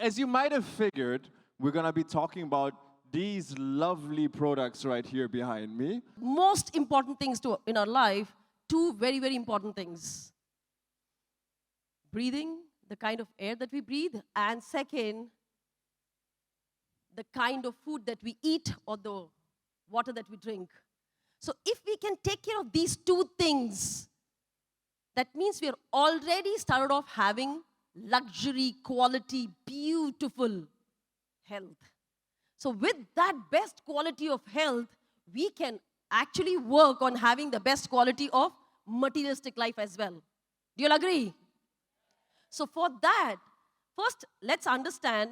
As you might have figured, we're going to be talking about these lovely products right here behind me. Most important things in our life, two very, very important things. Breathing, the kind of air that we breathe, and second, the kind of food that we eat or the water that we drink. So if we can take care of these two things, that means we are already started off having luxury, quality, beautiful health. So with that best quality of health, we can actually work on having the best quality of materialistic life as well. Do you all agree? So for that, first let's understand,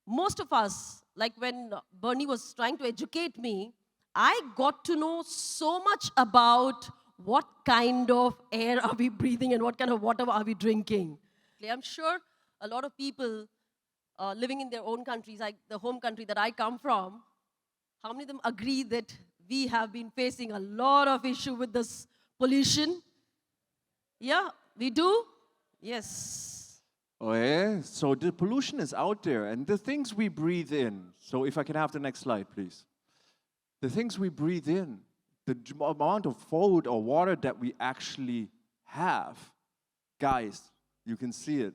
most of us, like when Bernie was trying to educate me, I got to know so much about what kind of air are we breathing and what kind of water are we drinking. I'm sure a lot of people living in their own countries, like the home country that I come from, how many of them agree that we have been facing a lot of issue with this pollution? Yeah, we do? Yes. Oh, yeah? So the pollution is out there, and the things we breathe in. So if I can have the next slide, please. The things we breathe in, the amount of food or water that we actually have, guys, you can see it.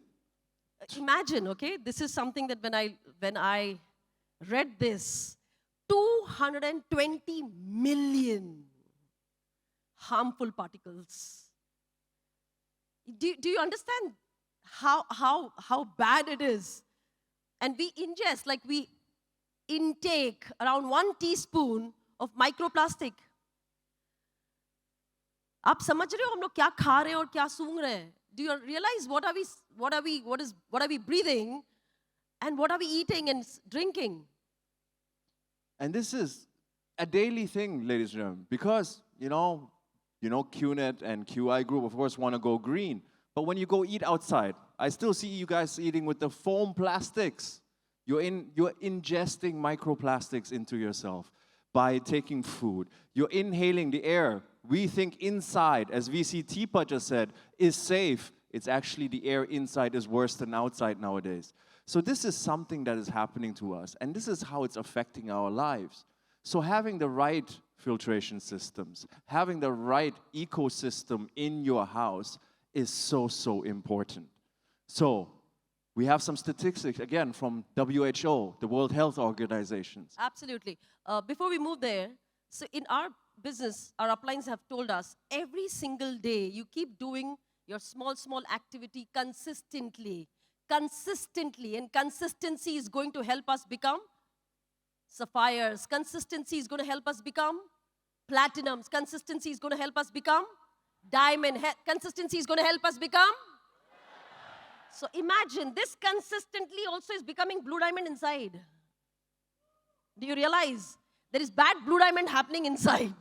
Imagine, okay, this is something that when I read this, 220 million harmful particles. Do you understand how bad it is? And we ingest, like we intake around 1 teaspoon of microplastic. आप समझ रहे हो हम लोग क्या खा रहे हैं और क्या सूंघ रहे हैं? Do you realize what are we breathing and what are we eating and drinking? And this is a daily thing, ladies and gentlemen, because you know QNET and QI group, of course, want to go green. But when you go eat outside, I still see you guys eating with the foam plastics. You're ingesting microplastics into yourself by taking food. You're inhaling the air. We think inside, as VC Teepa just said, is safe. It's actually the air inside is worse than outside nowadays. So this is something that is happening to us, and this is how it's affecting our lives. So having the right filtration systems, having the right ecosystem in your house is so, so important. So we have some statistics, again, from WHO, the World Health Organization. Absolutely. Before we move there, so in our business, our uplines have told us, every single day, you keep doing your small activity consistently. And consistency is going to help us become sapphires. Consistency is going to help us become platinums. Consistency is going to help us become diamond. Consistency is going to help us become. So imagine, this consistently also is becoming blue diamond inside. Do you realize? There is bad blue diamond happening inside.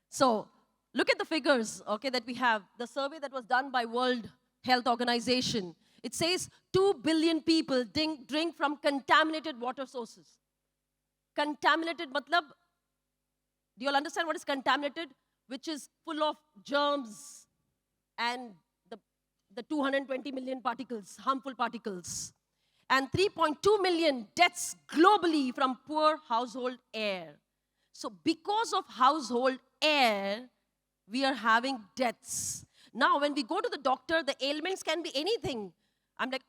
So look at the figures, okay, that we have. The survey that was done by World Health Organization. It says 2 billion people drink from contaminated water sources. Contaminated matlab, do you all understand what is contaminated? Which is full of germs and the 220 million particles, harmful particles. And 3.2 million deaths globally from poor household air. So because of household air, we are having deaths. Now, when we go to the doctor, the ailments can be anything. I'm like,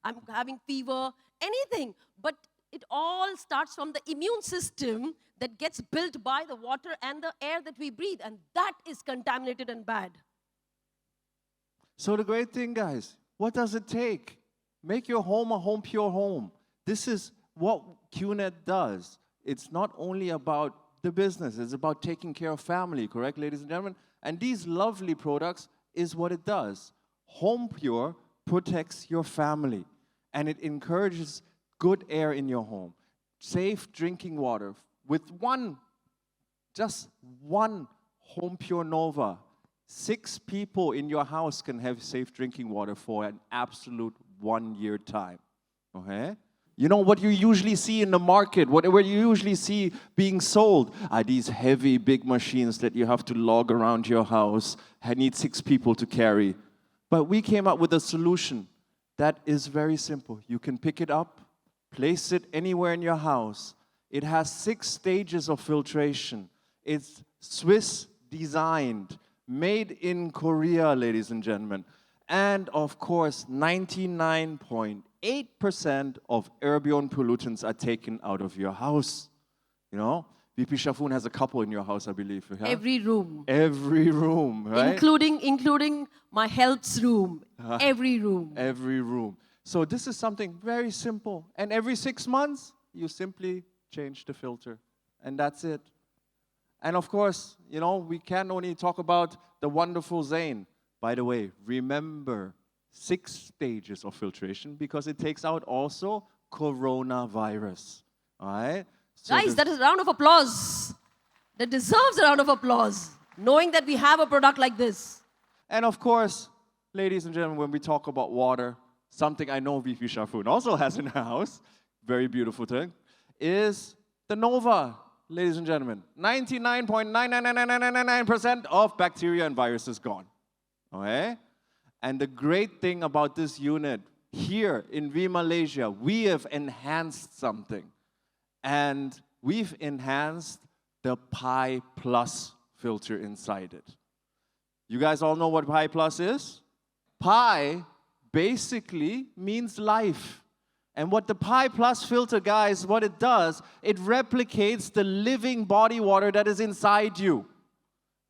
I'm having fever, anything. But it all starts from the immune system that gets built by the water and the air that we breathe. And that is contaminated and bad. So the great thing, guys, what does it take? Make your home a HomePure home. This is what QNET does. It's not only about the business, it's about taking care of family, correct, ladies and gentlemen? And these lovely products is what it does. HomePure protects your family, and it encourages good air in your home, safe drinking water. With just one HomePure Nova, 6 people in your house can have safe drinking water for an absolute 1-year time, okay? You know what you usually see in the market, what you usually see being sold are these heavy, big machines that you have to lug around your house, need 6 people to carry. But we came up with a solution. that is very simple. You can pick it up, place it anywhere in your house. It has 6 stages of filtration. It's Swiss designed, made in Korea, ladies and gentlemen. And of course, 99.8% of airborne pollutants are taken out of your house. You know, VP Shafun has a couple in your house, I believe. Yeah? Every room. Every room, right? Including my health's room. Every room. Every room. So this is something very simple. And every 6 months, you simply change the filter. And that's it. And of course, you know, we can't only talk about the wonderful Zayn. By the way, remember 6 stages of filtration because it takes out also coronavirus. All right? So Guys, that is a round of applause. That deserves a round of applause, knowing that we have a product like this. And of course, ladies and gentlemen, when we talk about water, something I know VP Shafun also has in her house, very beautiful thing, is the Nova, ladies and gentlemen. 99.99999% of bacteria and viruses gone. Okay? And the great thing about this unit, here in V-Malaysia, we have enhanced something. And we've enhanced the Pi Plus filter inside it. You guys all know what Pi Plus is? Pi basically means life. And what the Pi Plus filter, guys, what it does, it replicates the living body water that is inside you.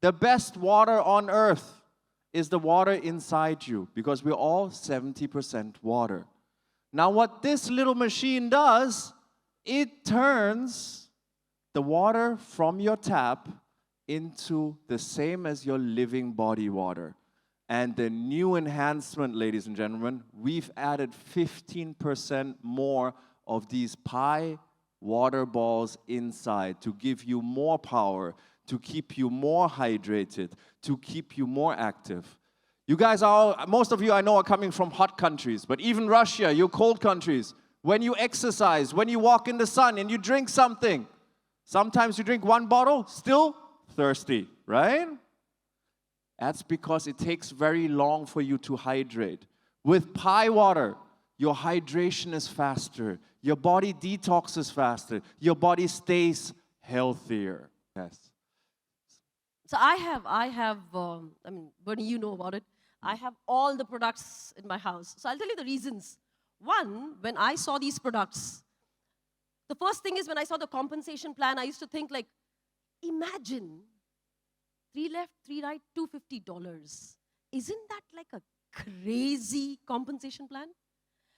The best water on earth is the water inside you because we're all 70% water. Now, what this little machine does, it turns the water from your tap into the same as your living body water. And the new enhancement, ladies and gentlemen, we've added 15% more of these Pi water balls inside to give you more power, to keep you more hydrated, to keep you more active. You guys are, most of you I know are coming from hot countries, but even Russia, you're cold countries. When you exercise, when you walk in the sun and you drink something, sometimes you drink 1 bottle, still thirsty, right? That's because it takes very long for you to hydrate. With Pi water, your hydration is faster, your body detoxes faster, your body stays healthier. Yes. So I mean, Bernie, you know about it. I have all the products in my house. So I'll tell you the reasons. One, when I saw these products, the first thing is when I saw the compensation plan, I used to think like, imagine 3 left, 3 right, $250. Isn't that like a crazy compensation plan?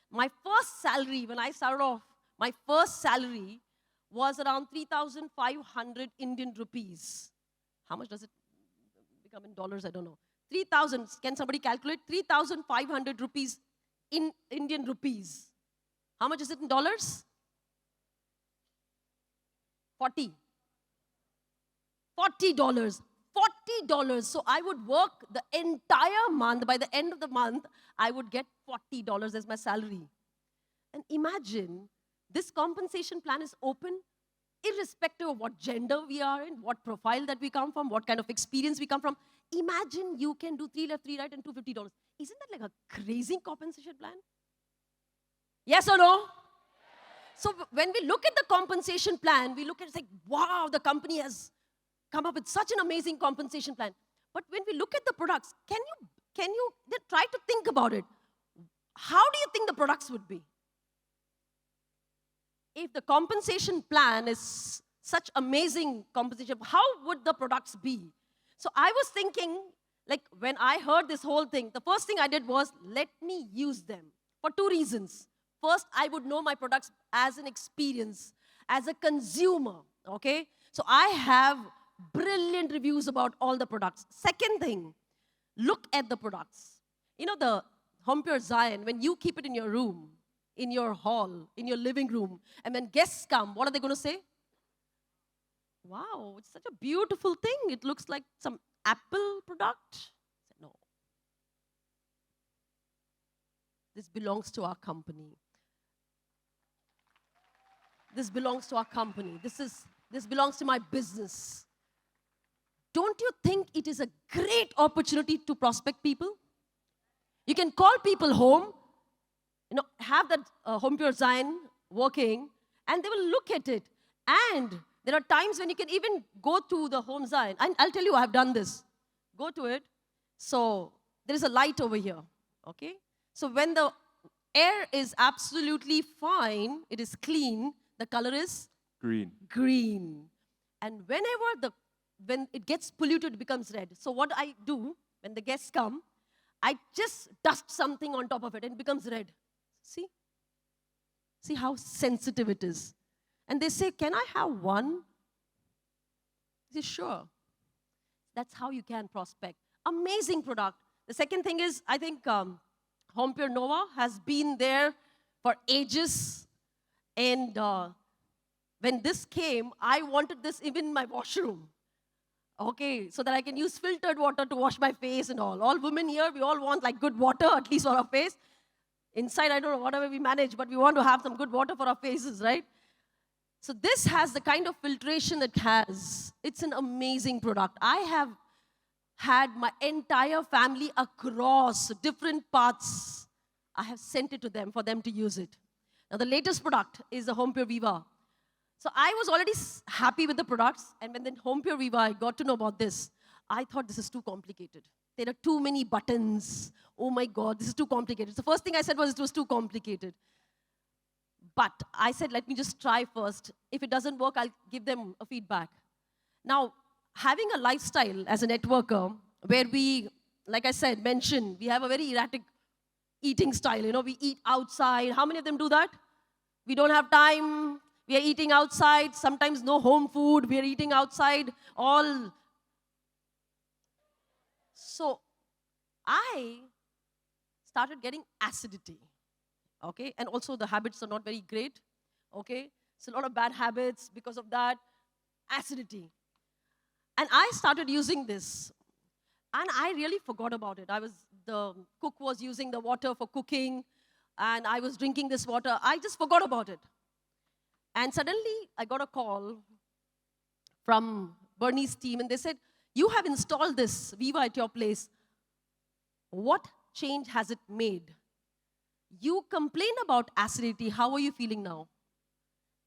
My first salary, when I started off, my first salary was around 3,500 Indian rupees. How much does it become in dollars? I don't know. 3,000, can somebody calculate? 3,500 rupees in Indian rupees. How much is it in dollars? 40. $40. $40. So I would work the entire month. By the end of the month, I would get $40 as my salary. And imagine, this compensation plan is open irrespective of what gender we are in, what profile that we come from, what kind of experience we come from. Imagine you can do 3 left, 3 right, and $250. Isn't that like a crazy compensation plan? Yes or no? So when we look at the compensation plan, we look at it like, wow, the company has come up with such an amazing compensation plan. But when we look at the products, can you try to think about it? How do you think the products would be? If the compensation plan is such amazing compensation, how would the products be? So I was thinking, like when I heard this whole thing, the first thing I did was, let me use them for 2 reasons. First, I would know my products as an experience, as a consumer, okay? So I have brilliant reviews about all the products. Second thing, look at the products. You know the HomePure Zayn, when you keep it in your room, in your hall, in your living room, and when guests come, what are they going to say? Wow, it's such a beautiful thing. It looks like some Apple product. No. This belongs to our company. This belongs to our company. This belongs to my business. Don't you think it is a great opportunity to prospect people? You can call people home have that HomePure Zayn working, and they will look at it. And there are times when you can even go to the Home Zayn. And I'll tell you, I've done this. Go to it. So there is a light over here, okay? So when the air is absolutely fine, it is clean, the color is Green. green. And when it gets polluted, it becomes red. So what I do when the guests come, I just dust something on top of it and it becomes red. See? See how sensitive it is. And they say, can I have one? I say, sure. That's how you can prospect. Amazing product. The second thing is, I think HomePure Nova has been there for ages. And when this came, I wanted this even in my washroom. Okay, so that I can use filtered water to wash my face and all. All women here, we all want like good water, at least for our face. Inside, I don't know, whatever we manage, but we want to have some good water for our faces, right? So this has the kind of filtration it has. It's an amazing product. I have had my entire family across different parts. I have sent it to them for them to use it. Now, the latest product is the HomePure Viva. So I was already happy with the products, and when the HomePure Viva, I got to know about this, I thought this is too complicated. There are too many buttons. Oh my God, this is too complicated. So the first thing I said was it was too complicated. But I said, let me just try first. If it doesn't work, I'll give them a feedback. Now, having a lifestyle as a networker, where we, like I said, mentioned, we have a very erratic eating style. We eat outside. How many of them do that? We don't have time. We are eating outside, sometimes no home food, we are eating outside, all. So I started getting acidity, okay? And also the habits are not very great, okay? So a lot of bad habits because of that, acidity. And I started using this, and I really forgot about it. The cook was using the water for cooking, and I was drinking this water. I just forgot about it. And suddenly, I got a call from Bernie's team, and they said, you have installed this Viva at your place. What change has it made? You complain about acidity. How are you feeling now?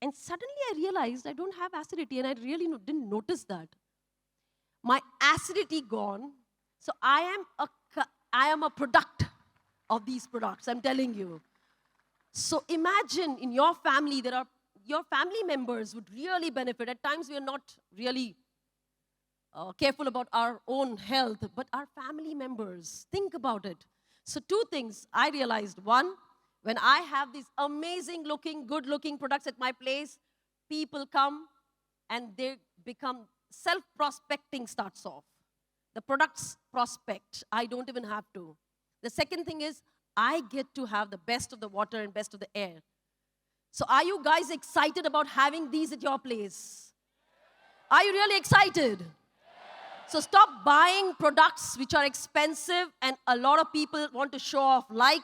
And suddenly, I realized I don't have acidity, and I really didn't notice that. My acidity gone, so I am a product of these products, I'm telling you. So imagine in your family, your family members would really benefit. At times, we are not really careful about our own health, but our family members, think about it. So two things I realized. One, when I have these amazing looking, good looking products at my place, people come and they become, self-prospecting starts off. The products prospect. I don't even have to. The second thing is, I get to have the best of the water and best of the air. So are you guys excited about having these at your place? Are you really excited? So stop buying products which are expensive, and a lot of people want to show off, like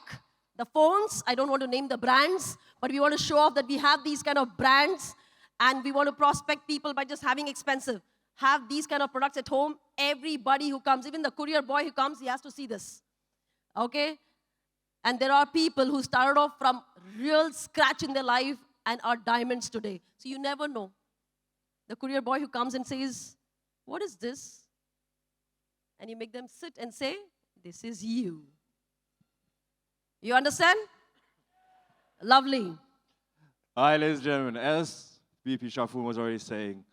the phones. I don't want to name the brands, but we want to show off that we have these kind of brands, and we want to prospect people by just having expensive. Have these kind of products at home. Everybody who comes, even the courier boy who comes, he has to see this. Okay? And there are people who started off from real scratch in their life and are diamonds today. So you never know. The courier boy who comes and says, what is this? And you make them sit and say, this is you. You understand? Lovely. Hi, ladies and gentlemen. As VP Shafun was already saying,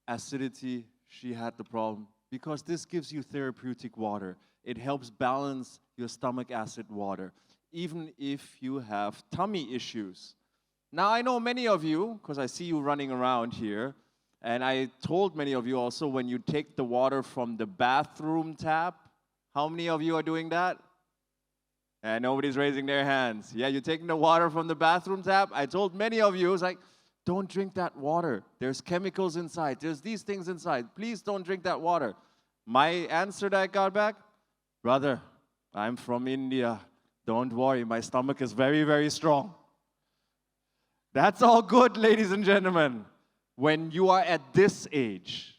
acidity, she had the problem because this gives you therapeutic water. It helps balance your stomach acid water, even if you have tummy issues. Now, I know many of you, because I see you running around here, and I told many of you also when you take the water from the bathroom tap, how many of you are doing that? And nobody's raising their hands. Yeah, you're taking the water from the bathroom tap. I told many of you, it's like, don't drink that water. There's chemicals inside. There's these things inside. Please don't drink that water. My answer that I got back, brother, I'm from India. Don't worry, my stomach is very, very strong. That's all good, ladies and gentlemen. When you are at this age,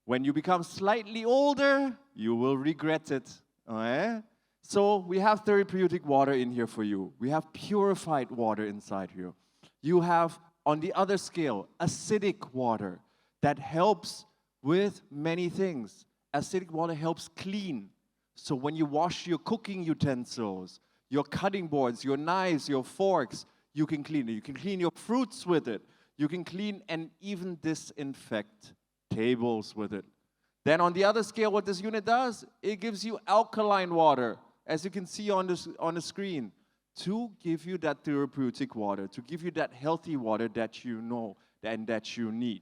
when you become slightly older, you will regret it. Okay? So we have therapeutic water in here for you. We have purified water inside here. You have, on the other scale, acidic water that helps with many things. Acidic water helps clean. So when you wash your cooking utensils, your cutting boards, your knives, your forks, you can clean it. You can clean your fruits with it. You can clean and even disinfect tables with it. Then on the other scale, what this unit does, it gives you alkaline water, as you can see on the screen, to give you that therapeutic water, to give you that healthy water that you know and that you need.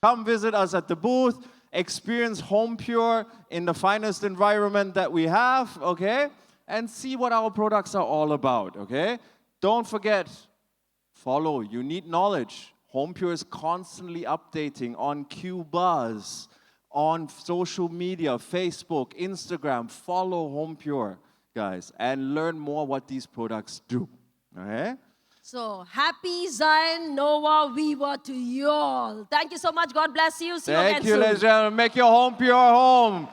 Come visit us at the booth, experience HomePure in the finest environment that we have, okay? And see what our products are all about, okay? Don't forget, follow, you need knowledge. HomePure is constantly updating on QBuzz, on social media, Facebook, Instagram. Follow HomePure, guys, and learn more what these products do. Okay? So, happy Zayn, Nova, Viva to you all. Thank you so much. God bless you. See you again Thank you, soon. ladies and gentlemen. Make your home pure home.